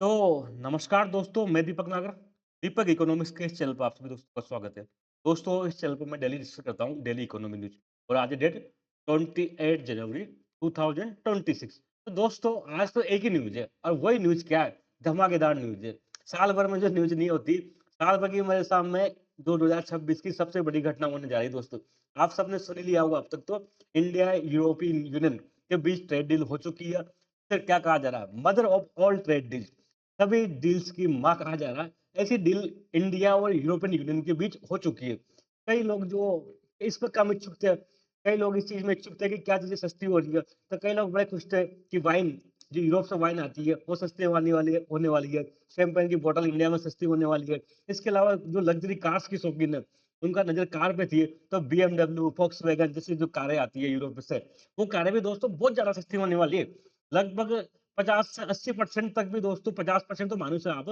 तो नमस्कार दोस्तों, मैं दीपक नागर। दीपक इकोनॉमिक्स के इस चैनल पर आप सभी दोस्तों का स्वागत है। दोस्तों, इस चैनल पर मैं डेली डिस्कस करता हूँ डेली इकोनॉमी न्यूज और आज डेट 28 जनवरी 2026। तो दोस्तों, आज तो एक ही न्यूज है और वही न्यूज क्या है? धमाकेदार न्यूज है। साल भर में जो न्यूज नहीं होती, साल भर की मेरे सामने 2026 की सबसे बड़ी घटना होने जा रही है दोस्तों। आप सबने सुन ही लिया होगा अब तक तो इंडिया यूरोपियन यूनियन के बीच ट्रेड डील हो चुकी है। फिर क्या कहा जा रहा है? Mother of all trade deal, सभी डील्स की माँ कहा जा रहा है। ऐसी डील इंडिया और यूरोपियन यूनियन के बीच हो चुकी है। कई लोग जो इस पर कम इच्छुक थे, कई लोग इस चीज में इच्छुक थे कि क्या चीजें सस्ती हो रही है। तो कई लोग बड़े खुश थे कि वाइन, जो यूरोप से वाइन आती है, वो सस्ती होने वाली है। शैंपेन की बोतल इंडिया में सस्ती होने वाली है। इसके अलावा जो लग्जरी कार्स की शौकीन है, उनका नजर कार पे थी, तो BMW, वैगन जैसी जो कारें आती है यूरोप से, वो कारें भी दोस्तों बहुत ज्यादा सस्ती होने वाली है। लगभग 50 से 80% तक भी दोस्तों, 50% तो मानो से आप,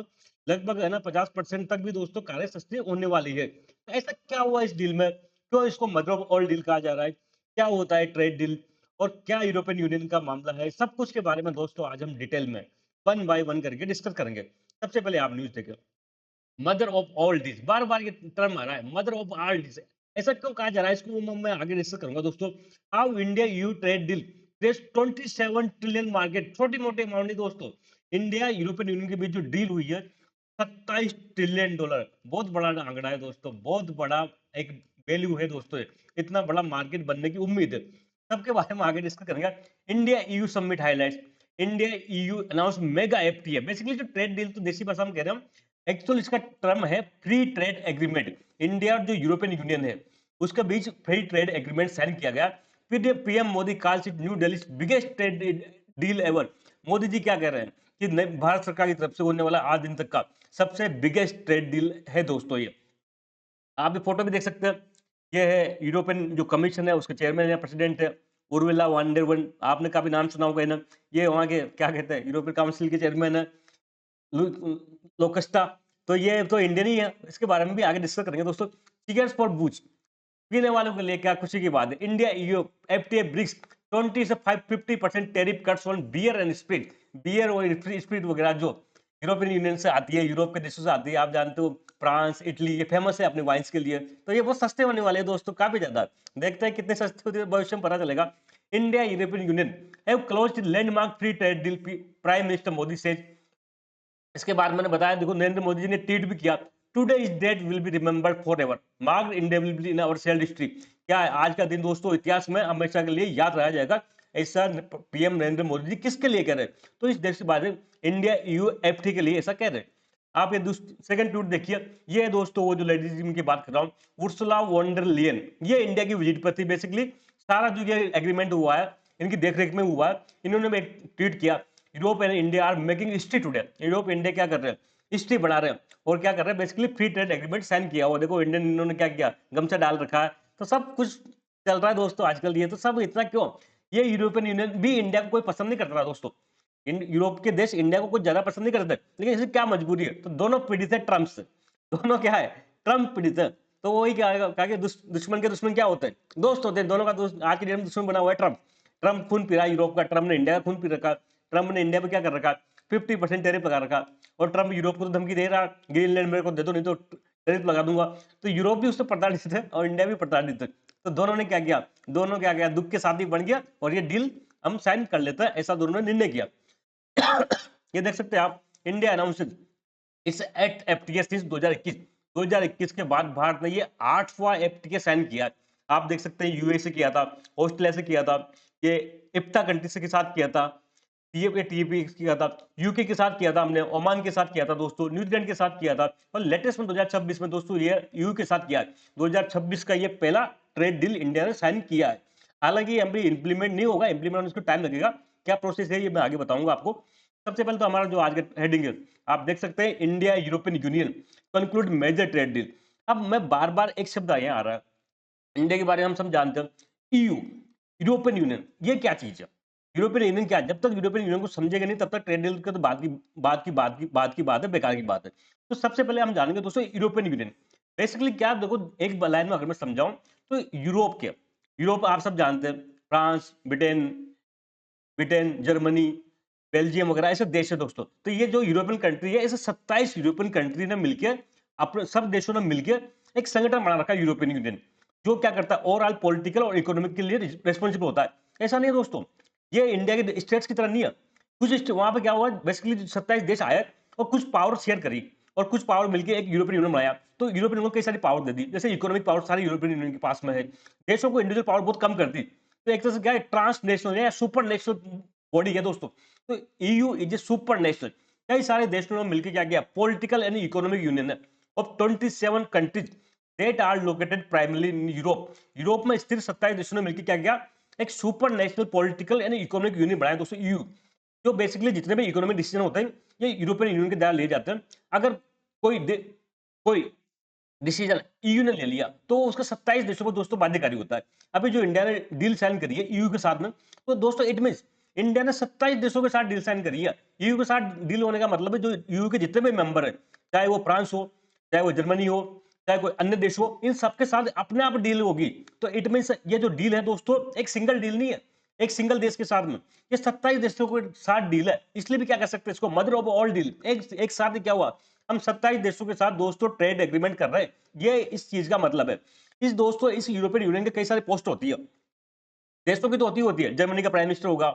लगभग है ना 50% तक भी दोस्तों कारें सस्ती होने वाली है। तो ऐसा क्या हुआ इस डील में? क्यों इसको मदर ऑफ ऑल डील कहा जा रहा है? क्या होता है ट्रेड डील और क्या यूरोपियन यूनियन का मामला है? सब कुछ के बारे में दोस्तों आज हम डिटेल में वन बाय वन करके डिस्कस करेंगे। सबसे पहले आप न्यूज देखें। मदर ऑफ ऑल डिस, बार बार ये टर्म आ रहा है, मदर ऑफ ऑल डिस। ऐसा क्यों कहा जा रहा है? इसको मैं आगे डिस्कस करूंगा दोस्तों। How India you trade deal creates 27 trillion market. छोटी मोटी अमाउंट नहीं दोस्तों, इंडिया यूरोपियन यूनियन के बीच जो डील हुई है, 27 ट्रिलियन डॉलर। बहुत बड़ा आंकड़ा है दोस्तों, बहुत बड़ा एक वैल्यू है दोस्तों ये। इतना बड़ा मार्केट बनने की उम्मीद है। सबके बारे में आगे डिस्कस करेंगे। India EU summit highlights. India EU announce mega FTA. Basically जो ट्रेड डील, तो देसी भाषा में कह रहे हैं, एक्चुअल इसका टर्म है फ्री ट्रेड एग्रीमेंट। इंडिया और जो यूरोपियन यूनियन है, उसके बीच फ्री ट्रेड एग्रीमेंट साइन किया गया। फिर PM Modi calls it new Delhi biggest trade deal ever. Modi ji क्या कह रहे हैं कि भारत सरकार की तरफ से होने वाला आज दिन तक का सबसे बिगेस्ट ट्रेड डील है दोस्तों ये। आप ये फोटो भी देख सकते हैं। ये है यूरोपियन जो कमीशन है, उसके चेयरमैन या प्रेसिडेंट है उर्विला वान डेर वन। आपने काफी नाम सुना होगा इन्हें। ये वहाँ के क्या कहते हैं, यूरोपियन काउंसिल के चेयरमैन है, लोकस्टा। तो ये तो इंडियन ही है। इसके बारे में भी आगे डिस्कस करेंगे दोस्तों। चिकर्स फॉर बूच, पीने वालों के लिए क्या खुशी की बात है। इंडिया ईयू एफटीए ब्रिक्स 20 से 50% tariff cuts on beer and spirit. Beer और स्पिरिट वगैरह जो यूरोपियन यूनियन से आती है, यूरोप के देशों से आती है, आप जानते हो फ्रांस, इटली, ये फेमस है अपने वाइन्स के लिए। तो ये बहुत सस्ते होने वाले हैं दोस्तों, काफी ज्यादा। देखते हैं कितने सस्ते होते हैं, भविष्य में पता चलेगा। India European union have closed landmark free trade deal, prime minister Modi says. इसके बाद मैंने बताया, देखो नरेंद्र मोदी जी ने ट्वीट भी किया, today is date will be remembered forever, marked indelibly in our shared history. क्या है आज का दिन दोस्तों, इतिहास में हमेशा के लिए याद रहा जाएगा। ऐसा पीएम नरेंद्र मोदी जी किसके लिए कह रहे हैं? तो इस देश के बारे में, इंडिया ईयू एफटी के लिए ऐसा कह रहे हैं। आप ये सेकंड ट्वीट देखिए। ये है दोस्तों वो जो लेडीज की बात कर रहा हूँ, उर्सुला वॉन्डर लियन। ये इंडिया की विजिट पर थी। बेसिकली सारा जो ये एग्रीमेंट हुआ है, इनकी देखरेख में हुआ है। इन्होंने एक ट्वीट किया, Europe and India are making history today. Europe India क्या कर रहे हैं? हिस्ट्री बना रहे हैं। और क्या कर रहे हैं? Basically free trade agreement sign किया हुआ। देखो इंडियन, इन्होंने क्या किया, गमछा डाल रखा है। तो सब कुछ चल रहा है दोस्तों आजकल। ये तो सब इतना क्यों? ये यूरोपियन यूनियन भी इंडिया को कोई पसंद नहीं करता दोस्तों। यूरोप के देश इंडिया को कुछ ज्यादा पसंद नहीं करते, लेकिन इसकी क्या मजबूरी है? तो दोनों पीड़ित है ट्रम्प से। दोनों क्या है? ट्रम्प पीड़ित है। तो वही क्या कहा कि दुश्मन के दुश्मन क्या होते हैं? दोस्त होते हैं। दोनों का दोस्त आज के डेट में दुश्मन बना हुआ है ट्रम्प। ट्रम्प खून पी रहा है यूरोप का, ट्रम्प ने इंडिया का खून पी रखा। ट्रम्प ने इंडिया पे क्या कर रखा? 50% टैरिफ लगा रखा। और ट्रम्प यूरोप को तो धमकी दे रहा, ग्रीनलैंड मेरे को दे दो, नहीं तो टैरिफ लगा दूंगा। तो यूरोप भी उससे प्रताड़ित है और इंडिया भी प्रताड़ित है। तो दोनों ने क्या किया? दोनों क्या किया? दुख के साथ ही बन गया और ये डील हम साइन कर लेते हैं, ऐसा दोनों ने निर्णय किया। ये देख सकते हैं आप, इंडिया अनाउंसेड इस एक्ट एफटीए सिंस 2021। 2021 के बाद भारत ने ये 8वां एफटीए साइन किया। आप देख सकते हैं, यूए से किया था, ऑस्ट्रेलिया से किया था, ये इफ्ता कंट्री से के साथ किया था, टीपी किया था, यूके के साथ किया था, हमने ओमान के साथ किया था दोस्तों, न्यूजीलैंड के साथ किया था, और लेटेस्ट में 2026 में दोस्तों ये यू के साथ किया है। 2026 का ये पहला ट्रेड डील इंडिया ने साइन किया है। हालांकि अभी इंप्लीमेंट नहीं होगा, इंप्लीमेंट उसको टाइम लगेगा। क्या प्रोसेस है ये मैं आगे बताऊंगा आपको। सबसे पहले तो हमारा जो आज का हेडिंग है, आप देख सकते हैं, India European Union conclude major trade deal. अब मैं बार बार एक शब्द यहाँ आ रहा है, इंडिया के बारे में हम सब जानते हैं, ईयू, यूरोपियन यूनियन, ये क्या चीज है? यूरोपियन यूनियन क्या है? जब तक यूरोपियन यूनियन को समझेगा नहीं, तब तक ट्रेड डील का तो बात है, बेकार की बात है। तो सबसे पहले हम जानेंगे दोस्तों यूरोपियन यूनियन बेसिकली क्या। देखो एक लाइन में अगर मैं समझाऊं, तो यूरोप आप सब जानते हैं, फ्रांस, ब्रिटेन, जर्मनी, बेल्जियम वगैरह ऐसे देश है दोस्तों। तो ये जो यूरोपियन कंट्री है, ऐसे 27 यूरोपियन कंट्री ने मिलकर, अपने सब देशों ने मिलकर एक संगठन बना रखा है यूरोपियन यूनियन, जो क्या करता है ओवरऑल पॉलिटिकल और इकोनॉमिक के लिए रिस्पॉन्सिबल होता है। ऐसा नहीं है दोस्तों, ये इंडिया के स्टेट्स की तरह नहीं है। कुछ वहां पे क्या हुआ, बेसिकली 27 देश आए और कुछ पावर शेयर करी और कुछ पावर मिलकर एक यूरोपियन यूनियन बनाया। तो यूरोपियन यूनियन को कई सारी पावर दे दी, जैसे इकोनॉमिक पावर सारी यूरोपियन यूनियन के पास में है, देशों को इंडिविजुअल पावर बहुत कम कर दी। तो एक तरह से क्या है, ट्रांसनेशनल या सुपर नेशनल बॉडी है दोस्तों। तो EU is a super national, कई सारे देशों ने मिलकर क्या किया, पॉलिटिकल एंड इकोनॉमिक यूनियन है of 27 countries that are located primarily in Europe. Europe में स्थित 27 देशों ने मिलकर क्या किया, एक super national political and economic union बनाया दोस्तों, ईयू। जो बेसिकली जितने भी इकोनॉमिक डिसीजन होते हैं ये यूरोपियन यूनियन के द्वारा लिए जाते हैं। अगर कोई डिसीजन ईयू ने ले लिया तो उसका 27 देशों पर दोस्तों बाध्यकारी होता है। अभी जो इंडिया ने डील साइन करी है ईयू के साथ में, तो दोस्तों इट मींस इंडिया ने 27 देशों के साथ डील साइन करी है। ईयू के साथ डील होने का मतलब है जो ईयू के जितने भी मेंबर है, चाहे वो फ्रांस हो, चाहे वो जर्मनी हो, चाहे कोई अन्य देश हो, इन सबके साथ अपने आप डील होगी। तो इट मींस ये जो डील है दोस्तों एक सिंगल डील नहीं है, एक सिंगल देश के साथ में, ये 27 देशों के साथ डील है। इसलिए भी क्या कह सकते हैं इसको, मदर ऑफ ऑल डील। एक साथ ही क्या हुआ, हम 27 देशों के साथ दोस्तों ट्रेड एग्रीमेंट कर रहे हैं, ये इस चीज का मतलब है। इस दोस्तों इस यूरोपियन यूनियन के कई सारे पोस्ट होती है, देशों की तो होती है, जर्मनी का प्राइम मिनिस्टर होगा,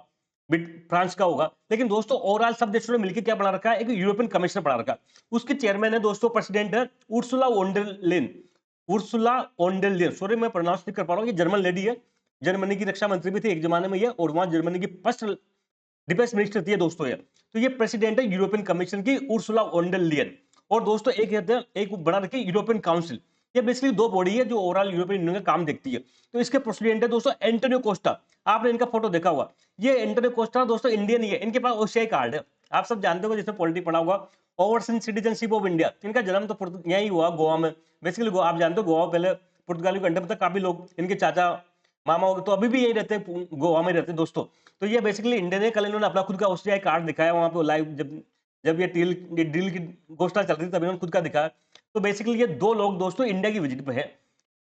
फ्रांस का होगा, लेकिन दोस्तों ओवरऑल सब देशों ने मिलकर क्या बना रखा है, एक यूरोपियन कमीशन बना रखा है। उसके चेयरमैन है दोस्तों, प्रेसिडेंट है उर्सुला वोंडर उर्सुला वोंडर सॉरी मैं प्रोनाउंस नहीं कर पा रहा हूँ, ये जर्मन लेडी है, जर्मनी की रक्षा मंत्री भी थी एक जमाने में ये, और वहां जर्मनी की फर्स्ट डिफेंस मिनिस्टर थी दोस्तों ये। तो ये प्रेसिडेंट है यूरोपियन कमीशन की, उर्सुला वोंडर। और दोस्तों एक बना रखी यूरोपियन काउंसिल। ये बेसिकली दो बॉडी है जो ओवरऑल यूरोपियन यूनियन का काम देखती है। तो इसके प्रेसिडेंट है दोस्तों एंटोनियो कोस्टा, आपने इनका फोटो देखा होगा। ये एंटोनियो कोस्टा दोस्तों इंडियन ही है, इनके पास ओसीआई कार्ड है, आप सब जानते हो जिसने पॉलिटी पढ़ा होगा, ओवरसीज सिटीजनशिप ऑफ इंडिया। इनका जन्म तो यही हुआ गोवा में, बेसिकली गोवा आप जानते हो, गोवा पहले पुर्तगाली के अंडर में था, काफी लोग इनके चाचा मामा तो अभी भी यही रहते हैं, गोवा में रहते हैं दोस्तों। तो ये बेसिकली इंडियन है, कल इन्होंने अपना खुद का ओसीआई कार्ड दिखाया वहां पे लाइव, जब जब ये डील की घोषणा चल रही थी तब इन्होंने खुद का दिखाया। तो बेसिकली ये दो लोग दोस्तों इंडिया की विजिट पे है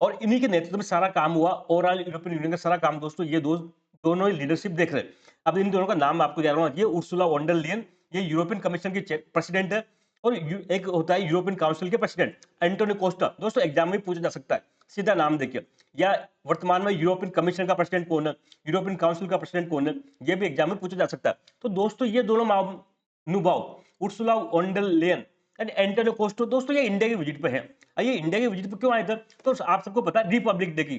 और इन्हीं के नेतृत्व में सारा काम हुआ, ओवरऑल यूरोपियन यूनियन का सारा काम दोस्तों ये दोनों ही लीडरशिप देख रहे हैं। अब इन दोनों का नाम आपको याद होना चाहिए, उर्सुला वॉन डर लेयन, ये यूरोपियन कमीशन की प्रेसिडेंट है, और एक होता है यूरोपियन काउंसिल के प्रेसिडेंट एंटोनियो कोस्टा। दोस्तों एग्जाम में पूछा जा सकता है, सीधा नाम देखिए, या वर्तमान में यूरोपियन कमीशन का प्रेसिडेंट कौन है, यूरोपियन काउंसिल का प्रेसिडेंट कौन है, ये भी एग्जाम में पूछा जा सकता है। तो दोस्तों ये दोनों महानुभाव Ursula von der Leyen and Antonio Costa दोस्तों ये इंडिया की विजिट पे है। ये इंडिया की विजिट पे क्यों आए थे, तो आप सबको पता है रिपब्लिक डे की,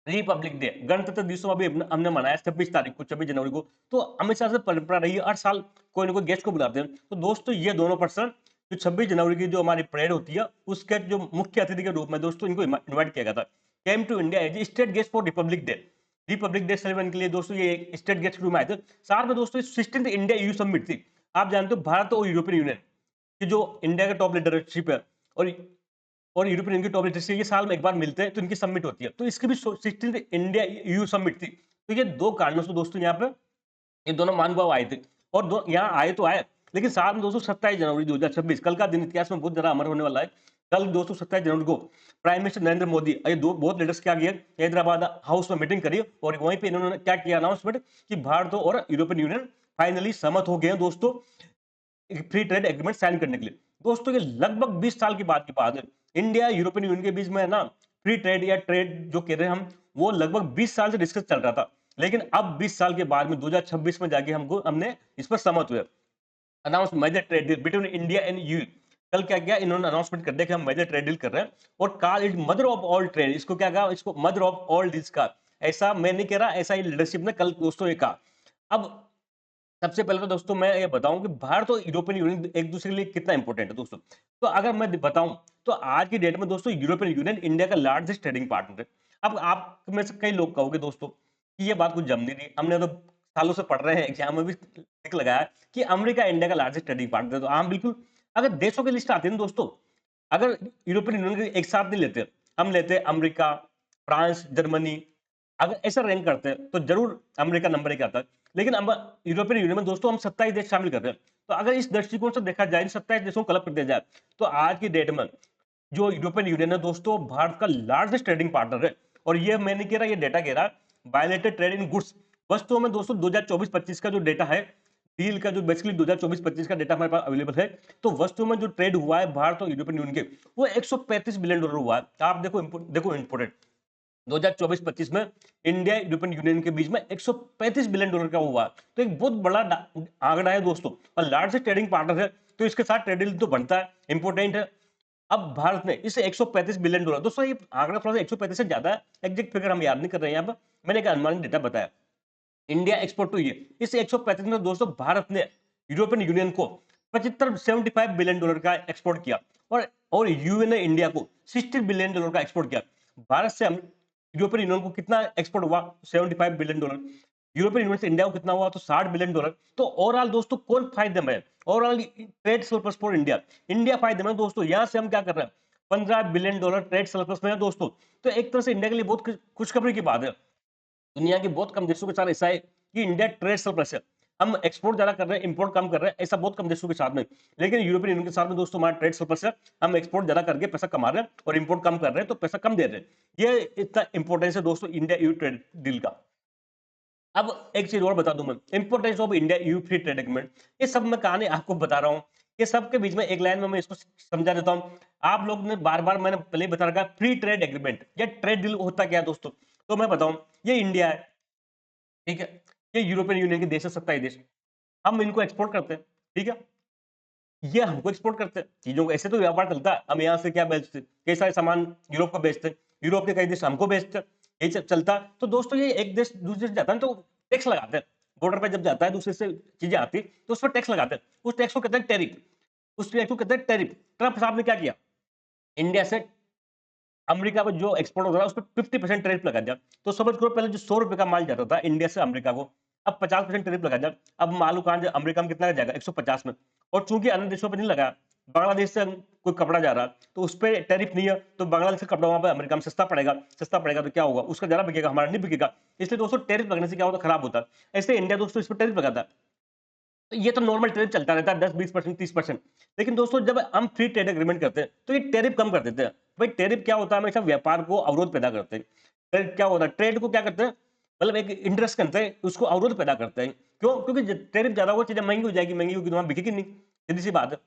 रिपब्लिक डे गणतंत्र दिवस अभी हमने मनाया 26 तारीख को, 26 जनवरी को। तो हमेशा से परंपरा रही है, हर साल कोई ना कोई गेस्ट को बुलाते हैं। तो दोस्तों ये दोनों पर्सन जो 26 जनवरी की जो हमारी परेड होती है उसके जो मुख्य अतिथि के रूप में दोस्तों इनको इन्वाइट किया गया था, came to India as state guest for Republic Day. Republic Day celebrate के लिए दोस्तों ये स्टेट गेस्ट के रूप में आए थे। साथ में दोस्तों 16th इंडिया ईयू समिट थी, आप जानते हो भारत और यूरोपियन यूनियन की जो इंडिया का टॉप लीडरशिप है और यूरोपियन यूनियन की टॉप लीडरशिप ये साल में एक बार मिलते हैं, तो इनकी समिट होती है। तो इसकी भी 16th इंडिया ईयू समिट थी। तो ये दो कारणों से दोस्तों यहाँ पे ये दोनों महानुभाव आए थे, और यहाँ आए तो आए, लेकिन साथ में दोस्तों 27 जनवरी 2026 कल का दिन इतिहास में बहुत ज्यादा अमर होने वाला है। कल दोस्तों 27 जनवरी को प्राइम मिनिस्टर नरेंद्र मोदी ये दो बहुत लीडर्स क्या किया, हैदराबाद हाउस में मीटिंग करी और वहीं पे इन्होंने क्या किया अनाउंसमेंट कि भारत और यूरोपियन यूनियन फाइनली सहमत हो गए हैं दोस्तों फ्री ट्रेड एग्रीमेंट साइन करने के लिए। दोस्तों ये लगभग 20 साल की बात है, इंडिया यूरोपियन यूनियन के बीच में ना फ्री ट्रेड या ट्रेड जो कह रहे हैं हम, वो लगभग 20 साल से डिस्कस चल रहा था, लेकिन अब 20 साल के बाद में 2026 में जाके हमने इस पर सहमत हुए। Announce major trade deal between India and EU. कल क्या किया इन्होंने अनाउंसमेंट कर दिया कि हम मेजर ट्रेड डील कर रहे हैं, और call it mother of all trade, इसको क्या कहा, इसको मदर ऑफ ऑल डील्स का। ऐसा मैं नहीं कह रहा, ऐसा ही लीडरशिप ने कल दोस्तों ये कहा। अब सबसे पहले तो दोस्तों मैं ये बताऊं कि भारत और यूरोपियन यूनियन एक दूसरे के लिए कितना इंपॉर्टेंट है दोस्तों। तो अगर मैं बताऊं तो आज की डेट में दोस्तों यूरोपियन यूनियन इंडिया का लार्जेस्ट ट्रेडिंग पार्टनर है। अब आप में से कई लोग कहोगे दोस्तों कि ये बात कुछ जमनी नहीं, हमने तो सालों से पढ़ रहे हैं, एग्जाम में भी टिक लगाया कि अमेरिका इंडिया का लार्जेस्ट ट्रेडिंग पार्टनर है। तो हाँ बिल्कुल, अगर देशों की लिस्ट आती है ना दोस्तों, अगर यूरोपियन यूनियन एक साथ नहीं लेते, हम लेते अमेरिका, फ्रांस, जर्मनी, अगर ऐसा रैंक करते हैं तो जरूर अमेरिका नंबर 1 आता है। लेकिन अब यूरोपियन यूनियन में दोस्तों हम 27 देश शामिल कर रहे हैं। तो अगर इस दृष्टिकोण से देखा जाए, इन 27 देशों को क्लब कर दिया जाए, तो आज की डेट में जो यूरोपियन यूनियन है दोस्तों भारत का लार्जेस्ट ट्रेडिंग पार्टनर है। और ये मैं नहीं कह रहा, ये डेटा कह रहा है बायलेटरल ट्रेड इन गुड्स। वस्तुओं में दोस्तों 2024-25 का जो डेटा है डील का जो बेसिकली 2024-25 का डेटा हमारे पास अवेलेबल है, तो वस्तुओं में जो ट्रेड हुआ है भारत और यूरोपियन यूनियन के, वो 135 बिलियन डॉलर हुआ है। आप देखो इम्पोर्टेंट 2024-25 में इंडिया यूरोपियन यूनियन के बीच में 135 बिलियन डॉलर का हुआ, तो एक बहुत बड़ा आंकड़ा है दोस्तों, और लार्जेस्ट ट्रेडिंग पार्टनर है, तो इसके साथ ट्रेड डील तो बनता है, इंपॉर्टेंट है। अब भारत ने इसे 135 बिलियन डॉलर, दोस्तों ये आंकड़ा थोड़ा सा 135 से ज्यादा है, एग्जैक्ट फिगर हम याद नहीं कर रहे हैं यहाँ पर, मैंने एक अनुमानित डेटा बताया। इंडिया एक्सपोर्ट टू ये इस 135 में दोस्तों भारत ने यूरोपियन यूनियन को 75 बिलियन डॉलर का एक्सपोर्ट किया, और यूएन ने इंडिया को 60 बिलियन डॉलर का एक्सपोर्ट किया। भारत से हम यूरोपियन यूनियन को कितना एक्सपोर्ट हुआ? 75 बिलियन डॉलर। यूरोपियन यूनियन से इंडिया को कितना हुआ? तो 60 बिलियन डॉलर। तो ओवरऑल दोस्तों कौन फायदे में है? Overall trade surplus for India, India फायदे में दोस्तों। यहां से हम क्या कर रहे हैं? 15 बिलियन डॉलर ट्रेड सरप्लस में है दोस्तों। तो एक तरह से इंडिया के लिए बहुत खुशखबरी की बात है। दुनिया के बहुत कम देशों के साथ ऐसा है कि इंडिया ट्रेड सरप्लस है, हम एक्सपोर्ट ज्यादा कर रहे हैं, इंपोर्ट कम कर रहे हैं, ऐसा बहुत कम देशों के साथ में। लेकिन यूरोपियन यूनियन के साथ में दोस्तों हमारा ट्रेड सरप्लस है, हम एक्सपोर्ट ज्यादा करके पैसा कमा रहे हैं और इंपोर्ट कम कर रहे हैं तो पैसा कम दे रहे हैं। ये इतना इंपॉर्टेंस है दोस्तों इंडिया यू ट्रेड डील का। अब एक चीज और बता दूं मैं, importance of India you free trade agreement. ये सब मैं कहानी आपको बता रहा हूँ, ये सब के बीच में एक लाइन में मैं इसको समझा देता हूँ। आप लोग ने बार बार, मैंने पहले ही बता रखा, फ्री ट्रेड एग्रीमेंट या ट्रेड डील होता क्या है दोस्तों? तो मैं बताऊं, ये इंडिया है, ठीक है, ये यूरोपियन यूनियन के देश है, 27 देश, हम इनको एक्सपोर्ट करते हैं, ठीक है, ये हमको एक्सपोर्ट करते हैं चीजों को। ऐसे तो व्यापार चलता है, हम यहाँ से क्या बेचते हैं, कई सारे सामान यूरोप को बेचते हैं, यूरोप के कई देश हमको बेचते हैं, यही चलता है। तो दोस्तों ये एक देश दूसरे से जाता है तो टैक्स लगाते हैं, बॉर्डर पे जब जाता है दूसरे से चीजें आती है तो उस पर टैक्स लगाते हैं, उस टैक्स को कहते हैं टैरिफ, उस टैक्स को कहते हैं टैरिफ। ट्रम्प साहब ने क्या किया, इंडिया से अमेरिका को जो एक्सपोर्ट हो रहा है उस पर 50% टैरिफ लगा दिया। तो समझ करो पहले जो 100 रुपए का माल जाता था इंडिया से अमेरिका को, अब 50% टैरिफ लगा दिया। अब मालूम कहां अमेरिका में कितना जाएगा? 150 में। और चूंकि अन्य देशों पर नहीं लगा, बांग्लादेश से कोई कपड़ा जा रहा तो उस पर टैरिफ नहीं है, तो बांग्लादेश से कपड़ा वहां पर अमेरिका में सस्ता पड़ेगा, सस्ता पड़ेगा तो क्या होगा? उसका ज्यादा बिकेगा, हमारा नहीं बिकेगा। इसलिए दोस्तों टैरिफ लगने से क्या होता? खराब होता। ऐसे इंडिया दोस्तों इस पर टैरिफ लगाता। तो ये तो नॉर्मल टैरिफ चलता रहता है, 10-20%, 30%। लेकिन दोस्तों जब हम फ्री ट्रेड एग्रीमेंट करते हैं तो ये टैरिफ कम कर देते हैं। भाई टैरिफ क्या होता है? हमेशा व्यापार को अवरोध पैदा करते हैं। टैरिफ क्या होता है? ट्रेड को क्या करते हैं, मतलब एक इंटरेस्ट करते हैं, उसको अवरोध पैदा करते हैं। क्यों? क्योंकि टैरिफ ज्यादा होगा, चीजें महंगी हो जाएगी, महंगी होगी तो वहां बिकेगी नहीं, सीधी सी बात है।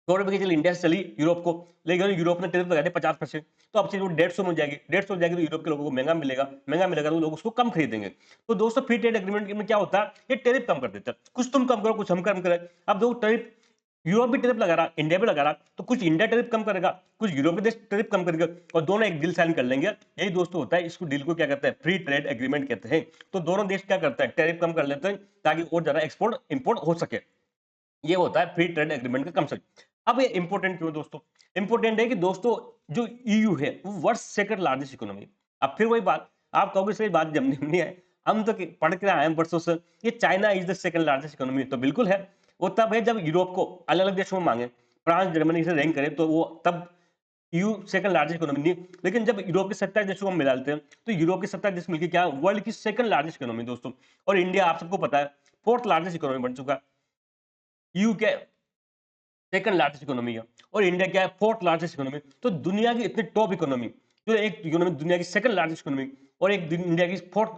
100 रुपए की चीज इंडिया से चली यूरोप को, लेकिन यूरोप ने टैरिफ लगा दिया 50%, तो अब चीज वो 150 में हो जाएगी, 150 हो जाएगी तो यूरोप के लोगों को महंगा मिलेगा, महंगा मिलेगा तो लोग उसको कम खरीदेंगे। तो दोस्तों फ्री ट्रेड एग्रीमेंट में क्या होता है? ये टैरिफ कम कर देता है, कुछ तुम कम करो कुछ हम कम करें। अब जो टैरिफ यूरोप भी टैरिफ लगा रहा, इंडिया भी लगा रहा, तो कुछ इंडिया टैरिफ कम करेगा, कुछ यूरोप के देश टैरिफ कम करेगा, और दोनों एक डील साइन कर लेंगे। यही दोस्तों होता है, इसको डील को क्या कहते हैं? फ्री ट्रेड एग्रीमेंट कहते हैं। तो दोनों देश क्या करते हैं? टैरिफ कम कर लेते हैं ताकि और ज्यादा एक्सपोर्ट इंपोर्ट हो सके। ये होता है फ्री ट्रेड एग्रीमेंट का कंसेप्ट। अब ये इंपॉर्टेंट क्यों है दोस्तों? इंपॉर्टेंट है कि दोस्तों जो ईयू है वो वर्ल्ड सेकंड लार्जेस्ट इकोनॉमी। अब फिर वही बात, आप कहोगे सही बात जमनी नहीं है, हम तो पढ़ के आए हैं वर्षों से, ये China is the second largest economy, तो बिल्कुल है। वो तब है जब यूरोप को अलग अलग देशों में मांगे, फ्रांस जर्मनी से रैंक करें तो वो तब ईयू सेकंड लार्जेस्ट इकोनॉमी नहीं। लेकिन जब यूरोप के 27 देशों को हम मिलाते हैं तो यूरोप के 27 देश मिलकर क्या वर्ल्ड की सेकंड लार्जेस्ट इकोनॉमी दोस्तों। और इंडिया आप सबको पता है फोर्थ लार्जेस्ट इकोनॉमी बन चुका है। ईयू क्या सेकंड लार्जेस्ट इकोनॉमी है और इंडिया क्या है? Fourth largest economy. तो दुनिया की इतनी टॉप इकोनॉमी, जो एक इकोनॉमी दुनिया की सेकंड लार्जेस्ट इकोनॉमी और एक इंडिया की फोर्थ,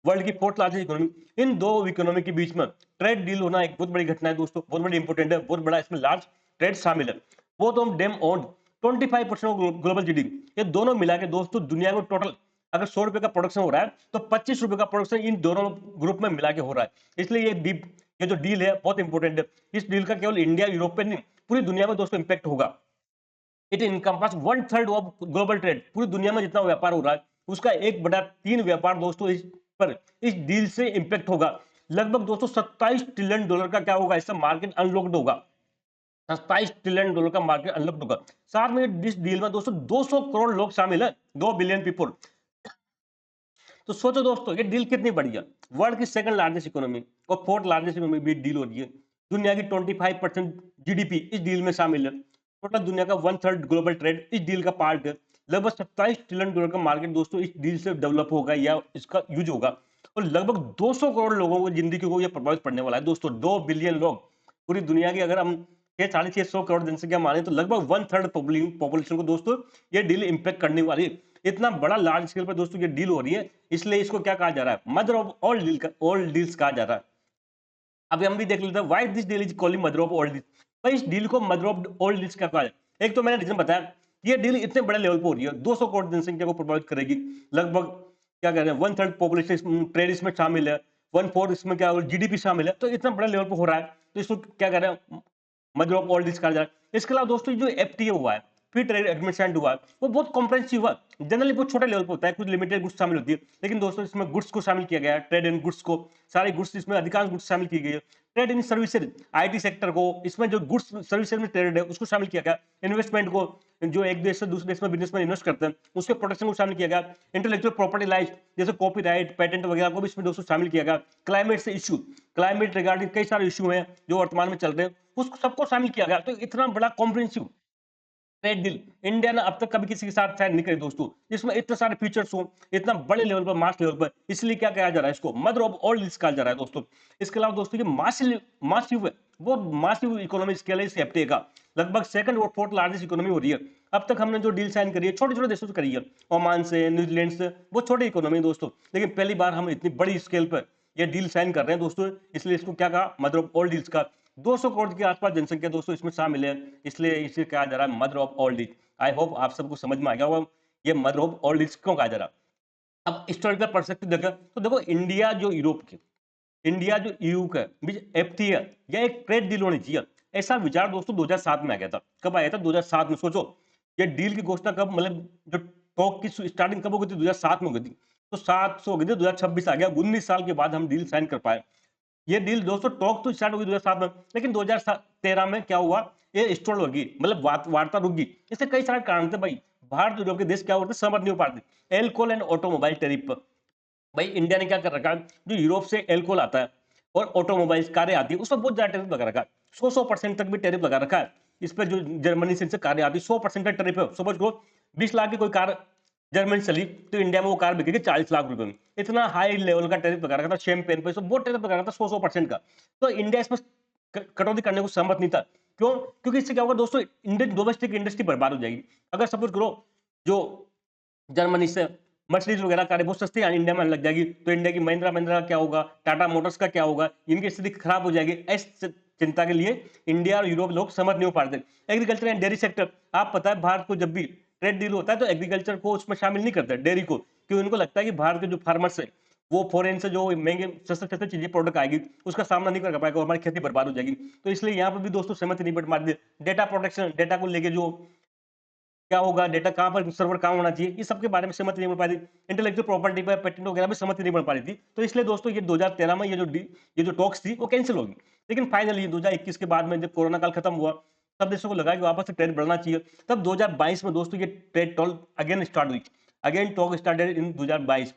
वर्ल्ड की फोर्थ लार्जेस्ट इकोनॉमी, इन दो इकोनॉमी के बीच में ट्रेड डील होना एक बहुत बड़ी घटना है दोस्तों, बहुत बड़ी इंपॉर्टेंट है, बहुत बड़ा इसमें लार्ज ट्रेड शामिल है। वो तो हम them own 25% of global GDP, ये दोनों मिला के दोस्तों दुनिया में टोटल अगर 100 रुपए का प्रोडक्शन हो रहा है तो 25 रुपए का प्रोडक्शन इन दोनों ग्रुप में मिला के हो रहा है। इसलिए ये जो डील है बहुत इंपॉर्टेंट है। इस डील का केवल इंडिया यूरोप पे नहीं पूरी दुनिया में दोस्तों इंपैक्ट होगा। It encompass 1/3 of global trade, पूरी दुनिया में जितना व्यापार हो रहा है उसका 1/3 व्यापार दोस्तों इस डील से इंपैक्ट होगा। लगभग दोस्तों 27 ट्रिलियन डॉलर का क्या होगा? इसका मार्केट अनलॉक्ड होगा, 27 ट्रिलियन डॉलर का मार्केट अनलॉक्ड होगा। साथ में इस डील में दोस्तों 200 करोड़ लोग शामिल है, 2 बिलियन पीपल। तो सोचो दोस्तों ये डील कितनी बढ़िया, वर्ल्ड की सेकंड लार्जेस्ट इकोनॉमी और फोर्थ लार्जेस्ट इकोनॉमी भी डील हो रही है। दुनिया की 25% जीडीपी इस डील में शामिल है। टोटल दुनिया का 1/3 ग्लोबल ट्रेड इस डील का पार्ट है। लगभग 27 ट्रिलियन डॉलर का मार्केट दोस्तों इस डील से डेवलप होगा या इसका यूज होगा, और लगभग 200 करोड़ लोगों को जिंदगी को यह प्रभावित पड़ने वाला है दोस्तों। 2 बिलियन लोग, पूरी दुनिया की अगर हम 600 करोड़ जनसंख्या माने तो लगभग 1/3 पॉपुलेशन को दोस्तों ये डील इंपैक्ट करने वाली है। इतना बड़ा लार्ज स्केल पर दोस्तों ये डील हो रही है, इसलिए इसको क्या कहा जा रहा है? मदर ऑफ ऑल डील्स कहा जा रहा है। अभी हम भी देख लेते हैं why this deal is called mother of all deal. भाई इस डील को मदर ऑफ ऑल डील्स क्या कहा जाए? एक तो मैंने रीजन बताया, ये डील इतने बड़े लेवल पर हो रही है, 200 करोड़ जनसंख्या को प्रभावित करेगी। लगभग क्या कह रहे हैं, 1/3 पॉपुलेशन ट्रेड इसमें शामिल है, 1/4 इसमें क्या जीडीपी शामिल है, तो इतना बड़ा लेवल पर हो रहा है, तो इसको क्या कह रहे हैं, मदर ऑफ ऑल डील्स कहा जा रहा है। इसके अलावा दोस्तों जो एफटीए हुआ है, फ्री ट्रेड एग्रीमेंट साइन हुआ है, वो बहुत कॉम्प्रहेंसिव हुआ। जनरली बहुत छोटे लेवल पर होता है, कुछ लिमिटेड गुड्स शामिल होती है, लेकिन दोस्तों इसमें गुड्स को शामिल किया गया है, ट्रेड इन गुड्स को, सारे गुड्स इसमें अधिकांश गुड्स शामिल की गई है। Trade in services, IT sector को, इसमें जो गुड्स सर्विसेज में ट्रेड है उसको शामिल किया गया। इन्वेस्टमेंट को, जो एक देश से दूसरे देश में बिजनेस में इन्वेस्ट करते हैं उसके प्रोटेक्शन को शामिल किया गया। इंटेलेक्चुअल प्रॉपर्टी राइट जैसे कॉपीराइट, पेटेंट वगैरह को भी इसमें दोस्तों शामिल किया गया। क्लाइमेट से इश्यू, क्लाइमेट रिगार्डिंग कई सारे इश्यू हैं जो वर्तमान में चल रहे हैं, उसको सबको शामिल किया गया। तो इतना बड़ा कॉम्प्रिहेंसिव ट्रेड डील इंडिया ने अब तक कभी किसी के साथ साइन नहीं करी दोस्तों, जिसमें इतने सारे फीचर्स हो, इतना बड़े लेवल पर, मास लेवल पर, इसलिए क्या कहा जा रहा है, इसको मदर ऑफ ऑल डील्स कहा जा रहा है दोस्तों। इसके अलावा दोस्तों ये मासिव मासिव है, वो मासिव इकोनॉमिक स्केल है इस एफटीए का, लगभग सेकंड और फोर्थ लार्जेस्ट इकोनॉमी हो रही है। अब तक हमने जो डील साइन करी है छोटे छोटे देशों से करी है, ओमान से, न्यूजीलैंड से, वो छोटी इकोनॉमी दोस्तों, लेकिन पहली बार हम इतनी बड़ी स्केल पर ये डील साइन कर रहे हैं दोस्तों, इसलिए इसको क्या कहा, मदर ऑफ ऑल डील्स का। 200 करोड़ के आसपास जनसंख्या दोस्तों इसमें शामिल है, इसलिए इसे कहा जा रहा है mother of all deal. I hope आप सबको समझ में आ गया होगा ये मदर ऑफ ऑल डील्स क्यों कहा जा रहा है। अब हिस्टोरिकल पर्सपेक्टिव देखा तो देखो, इंडिया जो यूरोप के, इंडिया जो ईयू का बीच एफटीए है, या एक ट्रेड डील होनी चाहिए, ऐसा विचार दोस्तों 2007 में आ गया था। कब आया था? 2007 में। सोचो ये डील की घोषणा कब, मतलब जो टॉक की स्टार्टिंग कब हो गई थी? 2007 में हो गई थी। तो 7 से हो गई थी, 2026 आ गया, 19 साल के बाद हम डील साइन कर पाए। ये डील दोस्तों, टॉक तो स्टार्ट हुई 2007 में, लेकिन 2013 में क्या हुआ, ये स्टॉल होगी, मतलब वार्ता रुक गई। इसके कई सारे कारण थे भाई। भारत यूरोप के देश क्या होते, सहमत नहीं हो पाते एल्कोहल एंड ऑटोमोबाइल टैरिफ पर। भाई इंडिया ने क्या कर रखा है, जो यूरोप से एल्कोहल आता है और ऑटोमोबाइल्स कारें आती है, उस पर बहुत ज्यादा टैरिफ लगा रखा है। 100% तक भी टैरिफ लगा रखा है इस पर। जो जर्मनी से इनसे कारें आती है, 100% का टैरिफ है। समझ लो 20 लाख की कोई कार जर्मनी चली, तो इंडिया में वो कार बिकेगी 40 लाख रुपए में। इतना हाई लेवल का टैरिफ लगा रखा था। शैंपेन पे बहुत टैरिफ लगा रखा था, 100% का। तो इंडिया इसमें कटौती करने को सहमत नहीं था। क्यों? क्योंकि इससे क्या होगा दोस्तों, इंडियन डोमेस्टिक इंडस्ट्री बर्बाद हो जाएगी। अगर सपोज करो जो जर्मनी से मर्सिडीज वगैरह कारें बहुत सस्ती इंडिया में आने लग जाएगी, तो इंडिया की महिंद्रा महिंद्रा का क्या होगा, टाटा मोटर्स का क्या होगा, इनकी स्थिति खराब हो जाएगी। इस चिंता के लिए इंडिया और यूरोप लोग समझ नहीं हो पाते। एग्रीकल्चर एंड डेयरी सेक्टर, आप पता है भारत को जब भी ट्रेड डील होता है तो एग्रीकल्चर को उसमें शामिल नहीं करते, डेयरी को, क्योंकि उनको लगता है कि भारत के जो फार्मर्स है वो फॉरेन से जो महंगे सस्ते सस्ते चीजें प्रोडक्ट आएगी उसका सामना नहीं कर पाएगा और हमारी खेती बर्बाद हो जाएगी। तो इसलिए यहाँ पर भी दोस्तों सहमति नहीं बट मार। डेटा प्रोटेक्शन, डेटा को लेके जो क्या होगा, डेटा कहाँ पर सर्वर कहाँ होना चाहिए, ये सबके बारे में सहमति नहीं बन पा रही। इंटेलेक्चुअल प्रॉपर्टी पर पेटेंट वगैरह भी सहमति नहीं बन पा रही थी। तो इसलिए दोस्तों ये 2013 में ये जो टॉक्स थी वो कैंसिल होगी। लेकिन फाइनली 2021 के बाद में जब कोरोना काल खत्म हुआ, सब देशों को लगा कि वापस से ट्रेड बढ़ना चाहिए। तब 2022 में दोस्तों ये ट्रेड टॉक अगेन स्टार्ट हुई। Again talk started in 2022।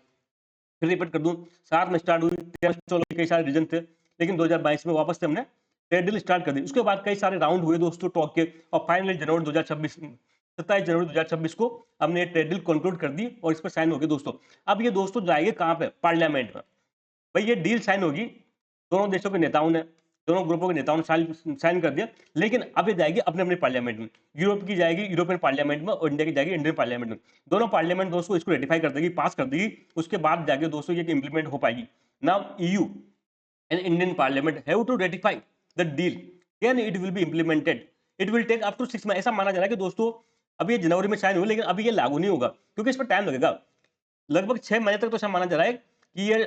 फिर रिपीट कर दूं, 7 में स्टार्ट हुई, 13 में कई सारे रीजन थे, लेकिन 2022 में वापस से हमने ट्रेड डील स्टार्ट कर दी। उसके बाद कई सारे राउंड हुए दोस्तों टॉक के, और फाइनली जनवरी 2026 27 जनवरी 2026 को हमने ये ट्रेड डील कंक्लूड कर दी और इस पर साइन हो गए दोस्तों। अब ये दोस्तों जाएंगे कहाँ पे? पार्लियामेंट में। भाई ये डील साइन होगी, दोनों देशों के नेताओं ने, दोनों ग्रुपों के नेताओं ने साइन कर दिया, लेकिन अब ये जाएगी अपने अपने पार्लियामेंट में। यूरोप की जाएगी यूरोपियन पार्लियामेंट में और इंडिया की जाएगी इंडियन पार्लियामेंट में। दोनों पार्लियामेंट दोस्तों इसको रेटिफाई कर देगी, पास कर देगी, उसके बाद जाके दोस्तों ये इंप्लीमेंट हो पाएगी। Now EU and Indian parliament have to ratify the deal, then it will be implemented. It will take up to 6 month. ऐसा माना जा रहा है कि दोस्तों अभी ये जनवरी में साइन हुई, लेकिन अभी ये लागू नहीं होगा क्योंकि इस पर टाइम लगेगा। लगभग 6 महीने तक तो ऐसा माना जा रहा है कि ये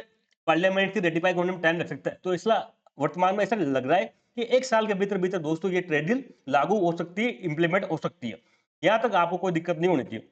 पार्लियामेंट की रेटिफाई होने में टाइम लग सकता है। तो इसलिए वर्तमान में ऐसा लग रहा है कि 1 साल के भीतर भीतर दोस्तों ये ट्रेड डील लागू हो सकती है, इंप्लीमेंट हो सकती है। यहाँ तक आपको कोई दिक्कत नहीं होनी चाहिए।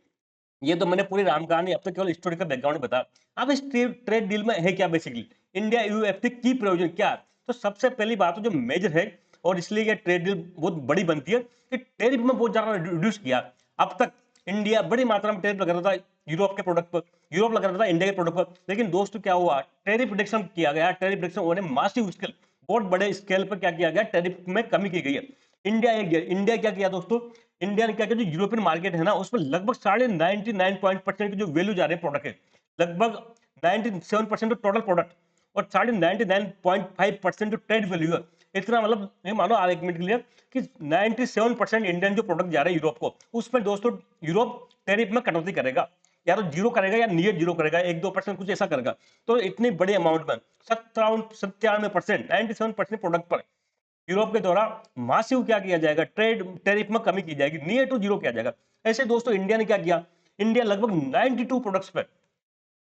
ये तो मैंने पूरी राम कहानी अब तक केवल हिस्टोरिकल बैकग्राउंड बताया। अब इस ट्रेड डील में है क्या बेसिकली, इंडिया यूएफटी की प्रयोजन क्या है? तो सबसे पहली बात तो जो मेजर है, और इसलिए ये ट्रेड डील बहुत बड़ी बनती है, कि टैरिफ में बहुत ज्यादा रिड्यूस किया। अब तक इंडिया बड़ी मात्रा में टैरिफ लगा रहा था यूरोप के प्रोडक्ट पर, यूरोप लगा रहा था इंडिया के प्रोडक्ट पर, लेकिन दोस्तों क्या हुआ, टैरिफ रिडक्शन किया गया। टैरिफ रिडक्शन होने मासिव स्केल, बहुत बड़े स्केल पर क्या किया गया, टैरिफ में कमी की गई है। इंडिया क्या किया दोस्तों, इंडिया ने क्या किया, जो यूरोपियन मार्केट है ना उसमें लगभग 99.9% की जो वैल्यू जा रहे हैं प्रोडक्ट है, लगभग 97% तो टोटल प्रोडक्ट और 99.5% जो ट्रेड वैल्यू है। इतना मतलब ये मानो आप 1 मिनट के लिए कि 97% इंडियन जो प्रोडक्ट जा रहे हैं यूरोप को, उसमें दोस्तों यूरोप टैरिफ में कटौती करेगा। या तो जीरो करेगा या नियर जीरो करेगा, 1-2% कुछ ऐसा करेगा। तो इतनी बड़ी अमाउंट में 97% 97% प्रोडक्ट पर यूरोप के द्वारा मासिव क्या किया जाएगा, ट्रेड टैरिफ में कमी की जाएगी, नियर टू जीरो किया जाएगा। ऐसे दोस्तों इंडिया ने क्या किया, इंडिया लगभग 92 प्रोडक्ट्स पर,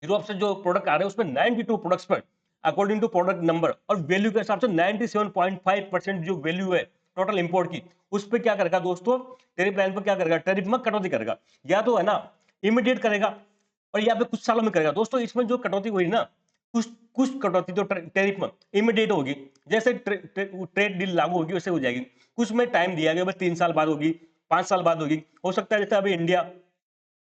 यूरोप से जो प्रोडक्ट आ रहे हैं उसमें 92 प्रोडक्ट्स पर अकॉर्डिंग टू प्रोडक्ट नंबर और वैल्यू के हिसाब से 97.5% जो वैल्यू है टोटल इंपोर्ट की, उस पर क्या करेगा दोस्तों, टैरिफ लाइन पर क्या करेगा, टैरिफ में कटौती करेगा। या तो है ना इमीडिएट करेगा और या फिर कुछ सालों में करेगा। दोस्तों इसमें जो कटौती हुई ना, कुछ कुछ कटौती तो टैरिफ में इमीडिएट होगी, जैसे ट्रेड डील लागू होगी वैसे हो जाएगी। कुछ में टाइम दिया गया, बस 3 साल बाद होगी, 5 साल बाद होगी। हो सकता है जैसे अभी इंडिया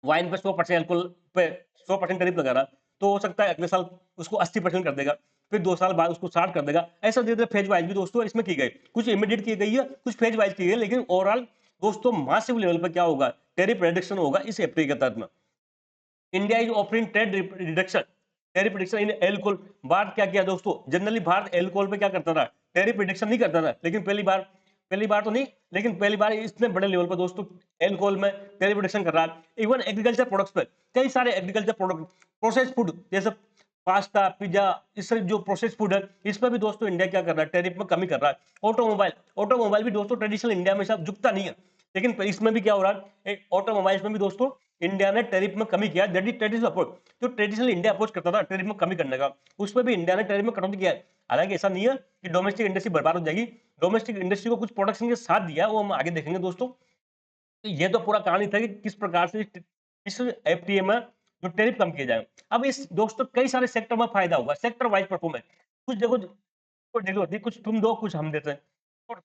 वाइन पे 100% अल्कोहल पे 100% टैरिफ लगा रहा, तो हो सकता है अगले साल उसको 80% कर देगा, फिर 2 साल बाद उसको 60 कर देगा। ऐसा धीरे-धीरे फेज वाइज भी दोस्तों इसमें की गई। कुछ इमीडिएट की गई है, कुछ फेज वाइज की गई है, लेकिन ओवरऑल दोस्तों मासिव लेवल पे क्या होगा, टैरिफ रिडक्शन होगा इस एफटीए के तहत में। India is offering trade reduction, tariff reduction in alcohol. Bharat क्या किया दोस्तों, जनरली भारत एल्कोहल पे क्या करता था, टैरिफ रिडक्शन नहीं करता था, लेकिन पहली बार तो नहीं, लेकिन पहली बार इतने बड़े लेवल पर दोस्तों एल्कोहल में टैरिफ रिडक्शन कर रहा है। इवन एग्रीकल्चर प्रोडक्ट्स पे कई सारे एग्रीकल्चर प्रोडक्ट, प्रोसेस्ड फूड जैसे पास्ता, पिज्जा, इस सब जो प्रोसेस फूड है, इस पर भी दोस्तों इंडिया क्या कर रहा है, टैरिफ में कमी कर रहा है। ऑटोमोबाइल भी दोस्तों ट्रेडिशनल इंडिया में सब झुकता नहीं है, लेकिन इसमें भी क्या हो रहा है, ऑटोमोबाइल्स में भी दोस्तों इंडिया ने टैरिफ में कमी किया। दैट इज ट्रेडिशनल अप्रोच, जो ट्रेडिशनल इंडिया अप्रोच करता था टैरिफ में कमी करने का, उस पर भी इंडिया ने टैरिफ में कटौती किया है। हालांकि ऐसा नहीं है कि डोमेस्टिक इंडस्ट्री बर्बाद हो जाएगी, डोमेस्टिक इंडस्ट्री को कुछ प्रोडक्शन के साथ दिया है, वो हम आगे देखेंगे दोस्तों। तो ये तो पूरा कहानी था कि किस प्रकार से इस एफटीए में जो टैरिफ कम किए जाए। अब इस दोस्तों कई सारे सेक्टर में फायदा होगा, सेक्टर वाइज परफॉर्मेंस। कुछ जगह को डील होती है, कुछ तुम दो कुछ हम देते हैं, और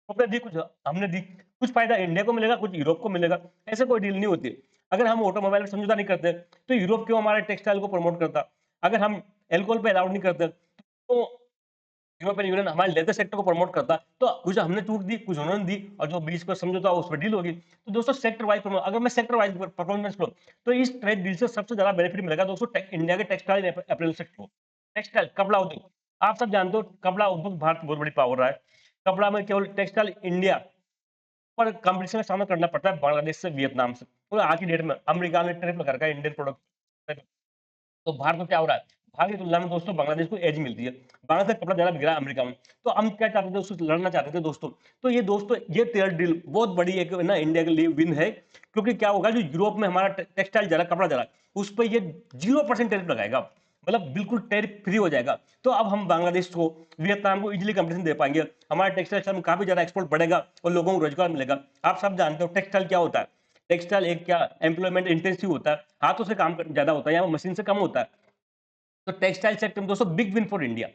आपने दी कुछ हमने दी, कुछ फायदा इंडिया को मिलेगा, कुछ यूरोप को मिलेगा। ऐसे कोई डील नहीं होती। अगर हम ऑटोमोबाइल में समझौता नहीं करते तो यूरोप क्यों हमारे टेक्सटाइल को प्रमोट करता, अगर हम एल्कोहल पे अलाउड नहीं करते तो यूरोपियन यूनियन हमारे लेदर सेक्टर को प्रमोट करता। तो कुछ हमने छूट दी, कुछ उन्होंने दी, और जो बीच पर समझौता उस पर डील होगी। तो दोस्तों सेक्टर वाइज, अगर मैं सेक्टर वाइज परफॉर्मेंस लो तो इस ट्रेड डील से सबसे ज्यादा बेनिफिट मिलेगा दोस्तों इंडिया के टेक्सटाइल अपील सेक्टर को। टेक्सटाइल कपड़ा उद्योग, आप सब जानते हो कपड़ा उद्योग भारत बहुत बड़ी पावर रहा है। कपड़ा में केवल टेक्सटाइल इंडिया पर कंपटीशन का सामना करना पड़ता है बांग्लादेश से, वियतनाम से। तो आज की डेट में अमेरिका ने टैरिफ लगा रखा है इंडियन प्रोडक्ट। तो भारत में क्या हो रहा है, भारत की तुलना में दोस्तों बांग्लादेश को एज मिलती है, बांग्लादेश से कपड़ा ज्यादा बिक रहा है अमेरिका में। तो हम क्या चाहते थे, उससे लड़ना चाहते थे दोस्तों। तो ये दोस्तों ये ट्रेड डील बहुत बड़ी एक ना इंडिया के लिए विन है, क्योंकि क्या होगा, जो यूरोप में हमारा टेक्सटाइल जा रहा है, कपड़ा जा रहा है, उस पर ये 0% टैरिफ लगाएगा, मतलब बिल्कुल टैरिफ फ्री हो जाएगा। तो अब हम बांग्लादेश को, वियतनाम को इजिली कंपटीशन दे पाएंगे, हमारे टेक्सटाइल में काफी ज्यादा एक्सपोर्ट बढ़ेगा और लोगों को रोजगार मिलेगा। आप सब जानते हो टेक्सटाइल क्या होता है, टेक्सटाइल एक क्या एम्प्लॉयमेंट इंटेंसिव होता है, हाथों से काम ज्यादा होता है, या मशीन से कम होता है। तो टेक्सटाइल सेक्टर में दोस्तों big win for India.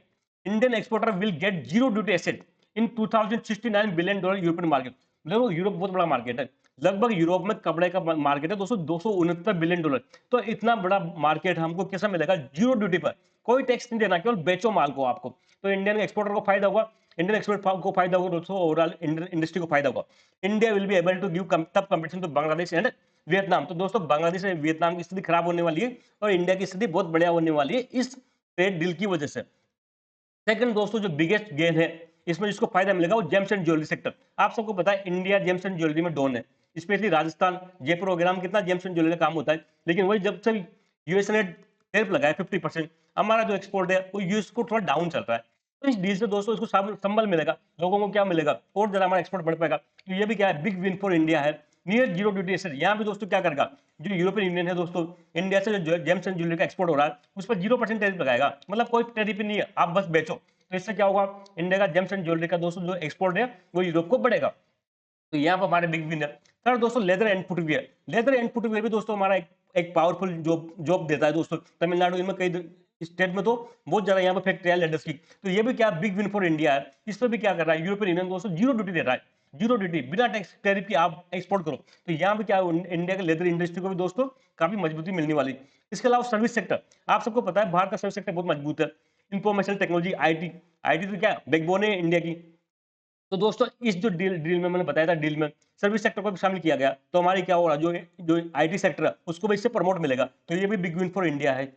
Indian exporter will get zero duty asset in 2069 billion dollar European market. देखो यूरोप बहुत बड़ा मार्केट है, लगभग यूरोप में कपड़े का मार्केट है दोस्तों 269 बिलियन डॉलर। तो इतना बड़ा मार्केट हमको कैसा मिलेगा, जीरो ड्यूटी पर, कोई टैक्स नहीं देना, केवल बेचो माल को आपको। तो इंडियन एक्सपोर्टर को फायदा होगा, इंडियन एक्सपोर्ट को फायदा होगा दोस्तों, ओवरऑल इंडियन इंडस्ट्री को फायदा होगा। India will be able to give tough competition to Bangladesh and Vietnam. तो दोस्तों बांग्लादेश और वियतनाम की स्थिति खराब होने वाली है और इंडिया की स्थिति बहुत बढ़िया होने वाली है इस ट्रेड डील की वजह से। सेकंड दोस्तों जो बिगेस्ट गेन है इसमें जिसको फायदा मिलेगा वो जेम्स एंड ज्वेलरी सेक्टर। आप सबको पता है इंडिया जेम्स एंड ज्वेलरी में डॉन है, स्पेशली राजस्थान, जयपुर वगैरह में कितना जेम्स एंड ज्वेलरी का काम होता है। लेकिन वही जब से यूएस ने टैरिफ लगाया 50%, हमारा जो एक्सपोर्ट है वो यूएस को थोड़ा डाउन चल रहा है। तो इस डील से दोस्तों इसको संबल मिलेगा, लोगों को क्या मिलेगा, और ज्यादा हमारा एक्सपोर्ट बढ़ पाएगा। तो ये भी क्या है, बिग विन फॉर इंडिया है। नियर जीरो ड्यूटी एसेट, यहाँ पे दोस्तों क्या करेगा, जो यूरोपियन यूनियन है दोस्तों, इंडिया से जो जेम्स एंड ज्वेलरी का एक्सपोर्ट हो रहा है उस पर 0% टैरिफ लगाएगा, मतलब कोई टैरिफ नहीं है, आप बस बेचो। तो इससे क्या होगा, इंडिया का जेम्स एंड ज्वेलरी का दोस्तों जो एक्सपोर्ट है वो यूरोप को बढ़ेगा। तो यहाँ पर हमारे बिग विनर। थर्ड दोस्तों leather and footwear. Leather and footwear भी दोस्तों हमारा एक पावरफुल जॉब देता है दोस्तों। तमिलनाडु में कई स्टेट में तो बहुत ज्यादा यहाँ पर फैक्ट्री है लेदर्स की। तो ये भी क्या बिग विन फॉर इंडिया है। इस पर भी क्या कर रहा है यूरोपियन यूनियन दोस्तों, जीरो ड्यूटी दे रहा है, जीरो ड्यूटी, बिना टैक्स टैरिफ की आप एक्सपोर्ट करो। तो यहाँ पे क्या इंडिया के लेदर इंडस्ट्री को भी दोस्तों काफी मजबूती मिलने वाली। इसके अलावा सर्विस सेक्टर, आप सबको पता है भारत का सर्विस सेक्टर बहुत मजबूत है। इंफॉर्मेशन टेक्नोलॉजी, आईटी, आईटी तो क्या बैकबोन है इंडिया की। तो दोस्तों इस जो डील में मैंने बताया था, डील में सर्विस सेक्टर को भी शामिल किया गया। तो हमारी क्या हो रहा है, जो आईटी सेक्टर है उसको भी इससे प्रमोट मिलेगा। तो ये भी बिग विन फॉर इंडिया है।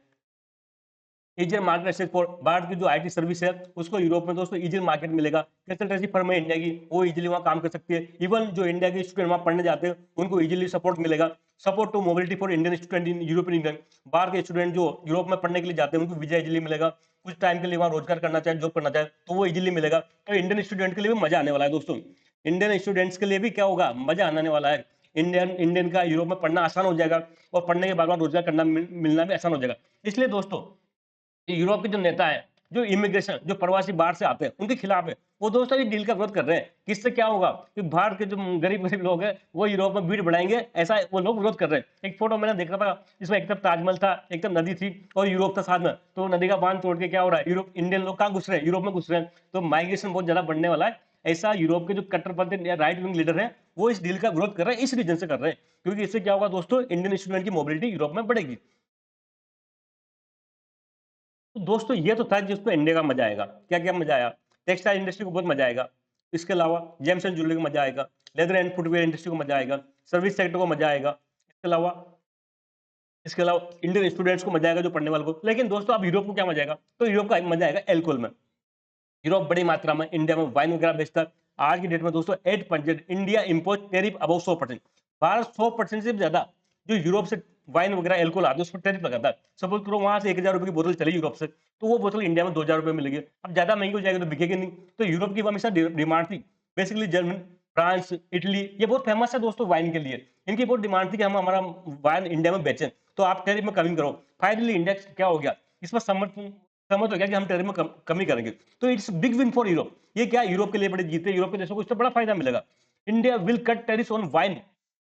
Easier market access for, Bharat की जो आईटी सर्विस है उसको यूरोप में दोस्तों इजियर मार्केट मिलेगा। कंसल्टेंसी फर्म है इंडिया की, वो इजिली वहाँ काम कर सकती है। इवन जो इंडिया के स्टूडेंट वहाँ पढ़ने जाते हैं उनको इजिली सपोर्ट मिलेगा। Support to mobility for Indian student in European Union, बाहर के स्टूडेंट जो यूरोप में पढ़ने के लिए जाते हैं उनको वीजा इजिली मिलेगा, कुछ टाइम के लिए वहां रोजगार करना चाहे, जॉब करना चाहे तो वो इजिली मिलेगा। तो इंडियन स्टूडेंट के लिए भी मजा आने वाला है दोस्तों, इंडियन स्टूडेंट्स के लिए भी क्या होगा, मजा आने वाला है। इंडियन इंडियन का यूरोप में पढ़ना आसान हो जाएगा और पढ़ने के बाद वहां रोजगार करना मिलना भी आसान हो जाएगा। इसलिए दोस्तों यूरोप के जो नेता है, जो इमिग्रेशन, जो प्रवासी बाहर से आते हैं उनके खिलाफ है, वो दोस्तों ये डील का विरोध कर रहे हैं। किससे क्या होगा कि भारत के जो गरीब गरीब लोग हैं वो यूरोप में भीड़ बढ़ाएंगे, ऐसा वो लोग विरोध कर रहे हैं। एक फोटो मैंने देखा था, इसमें एक तरफ ताजमहल था, एक तरफ नदी थी और यूरोप था साथ में, तो नदी का बांध तोड़ के क्या हो रहा है, यूरोप इंडियन लोग कहाँ घुस रहे हैं, यूरोप में घुस रहे हैं। तो माइग्रेशन बहुत ज्यादा बढ़ने वाला है। ऐसा यूरोप के जो कट्टरपंथी राइट विंग लीडर है वो इस डील का विरोध कर रहे हैं, इस रीजन से कर रहे हैं, क्योंकि इससे क्या होगा दोस्तों, इंडियन स्टूडेंट की मोबिलिटी यूरोप में बढ़ेगी। तो दोस्तों ये तो था जिसमें इंडिया का मजा आएगा। क्या क्या मजा आया, टेक्सटाइल इंडस्ट्री को बहुत मजा आएगा, इसके अलावा जेम्स एंड ज्वेलरी को मजा आएगा, लेदर एंड फुटवेयर इंडस्ट्री को मजा आएगा, सर्विस सेक्टर को मजा आएगा, इसके अलावा इंडियन स्टूडेंट्स को मजा आएगा जो पढ़ने वालों को। लेकिन दोस्तों अब यूरोप को क्या मजा आएगा, तो यूरोप का मजा आएगा एल्कोहल में। यूरोप बड़ी मात्रा में इंडिया में वाइन वगैरह बेचता है। आज की डेट में दोस्तों 8% India import tariff above 100%, Bharat 100% से ज्यादा जो यूरोप से वाइन वगैरह एल्कोहल आते हैं उस पर टैरिफ लगाता है। सपोज करो वहां से 1,000 रुपए की बोतल चली यूरोप से, तो वो बोतल इंडिया में 2,000 रुपए मिलेगी। अब ज्यादा महंगी हो जाएगी तो बिकेगी नहीं। तो यूरोप की हमेशा डिमांड थी, बेसिकली जर्मन, फ्रांस, इटली, ये बहुत फेमस है दोस्तों वाइन के लिए। इनकी बहुत डिमांड थी कि हम हमारा वाइन इंडिया में बेचें, तो आप टैरिफ में कमी करो। फाइनली इंडिया क्या हो गया, इस पर समझ हो गया कि हम टैरिफ में कमी करेंगे। तो it's big win for Europe. ये क्या यूरोप के लिए बड़े जीते, यूरोप के देशों को इससे बड़ा फायदा मिलेगा। India will cut tariff on wine.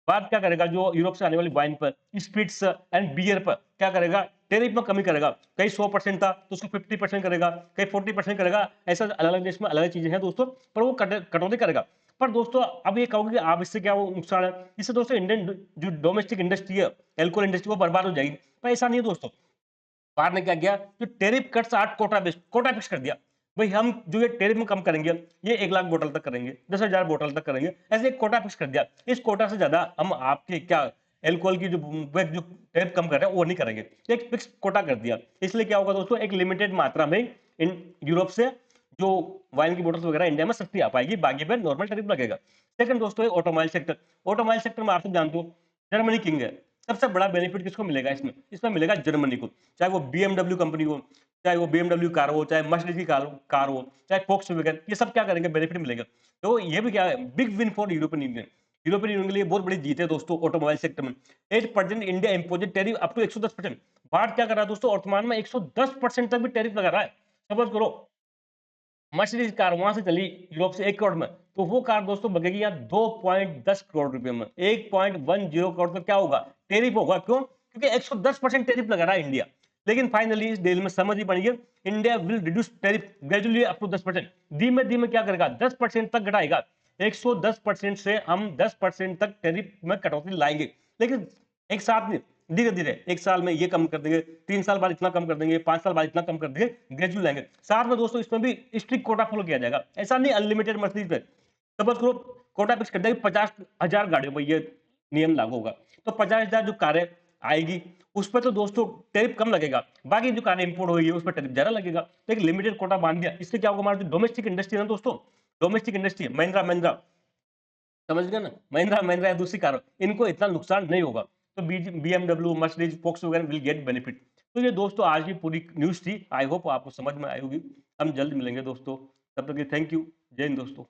बात क्या करेगा, जो यूरोप से आने वाली वाइन पर, स्पिरिट्स एंड बियर पर क्या करेगा, टैरिफ में कमी करेगा। कहीं 100% था तो उसको 50% करेगा, कहीं 40% करेगा। ऐसा अलग अलग देश में अलग चीजें हैं दोस्तों, पर वो कटौती करेगा। पर दोस्तों अब ये कहोगे कि आप इससे क्या वो नुकसान है, इससे दोस्तों इंडियन जो डोमेस्टिक इंडस्ट्री है, एल्कोहल इंडस्ट्री, वो बर्बाद हो जाएगी। पर ऐसा नहीं है दोस्तों, बाहर ने क्या किया, जो टेरिफ कट्स 8 कोटा फिक्स कर दिया। भाई हम जो ये टेरिफ में कम करेंगे, ये 1 लाख बोतल तक करेंगे, 10,000 बोतल तक करेंगे, ऐसे एक कोटा फिक्स कर दिया। इस कोटा से ज्यादा हम आपके क्या एल्कोहल की जो टेरिफ कम कर रहे हैं वो नहीं करेंगे, एक फिक्स कोटा कर दिया। इसलिए क्या होगा दोस्तों, एक लिमिटेड मात्रा में इन यूरोप से जो वाइन की बोतल वगैरह इंडिया में सस्ती आ पाएगी, बाकी पे नॉर्मल टेरिफ लगेगा। सेकंड दोस्तों ऑटोमोबाइल सेक्टर। ऑटोमोबाइल सेक्टर में आप सब जानते हो जर्मनी किंग है। सबसे बड़ा बेनिफिट किसको मिलेगा इसमें, इसमें मिलेगा जर्मनी को। चाहे वो BMW कंपनी हो, चाहे वो BMW कार हो, चाहे मर्सिडीज की कार हो, चाहे फोक्सवैगन, ये सब क्या करेंगे, बेनिफिट मिलेगा। तो ये भी क्या है, big win for European union. European union के लिए बहुत बड़ी जीत है दोस्तों ऑटोमोबाइल सेक्टर में। 8% India imposed tariff up to 110%। Bharat क्या कर रहा है दोस्तों, वर्तमान में 110% तक भी टैरिफ लगा रहा है। सपोज करो मर्सिडीज कार वहां से चली यूरोप से 1 करोड़ में, तो वो कार दोस्तों बगेगी यहाँ 2.10 करोड़ रुपए में। 1.10 करोड़ का क्या होगा, टेरिफ होगा। क्यों, क्योंकि 110% टेरिफ लगा रहा है इंडिया। लेकिन फाइनली इस डील में समझ ही पड़ी है, India will reduce tariff gradually up to 10%। धीमे धीमे क्या करेगा, 10% तक घटाएगा। 110% से हम 10% तक टेरिफ में कटौती लाएंगे, लेकिन एक साथ नहीं, धीरे धीरे। 1 साल में ये कम कर देंगे, 3 साल बाद इतना कम कर देंगे, 5 साल बाद इतना कम कर देंगे, ग्रेजुअल लाएंगे। साथ में दोस्तों इसमें भी स्ट्रिक्ट कोटा फॉलो किया जाएगा। ऐसा नहीं अनलिमिटेड मर्सिडीज पे। सपोज करो कोटा फिक्स कर दिया 50,000 गाड़ियों पर ये नियम लागू होगा, तो 50,000 जो कारें आएगी उस पर तो दोस्तों टैरिफ कम लगेगा। बाकी जो कारें इंपोर्ट होगी उस पर टैरिफ ज्यादा लगेगा। तो एक लिमिटेड कोटा बांध दिया, इससे क्या होगा, हमारा जो डोमेस्टिक इंडस्ट्री है ना दोस्तों, डोमेस्टिक इंडस्ट्री महिंद्रा महिंद्रा, समझ गए ना, महिंद्रा महिंद्रा या दूसरी कार, इनको इतना नुकसान नहीं होगा। तो BMW, मर्सिडीज, फोक्स वगैरह विल गेट बेनिफिट। तो ये दोस्तों आज की पूरी न्यूज थी। आई होप आपको समझ में आई होगी। हम जल्द मिलेंगे दोस्तों, तब तक के थैंक यू। जय हिंद दोस्तों।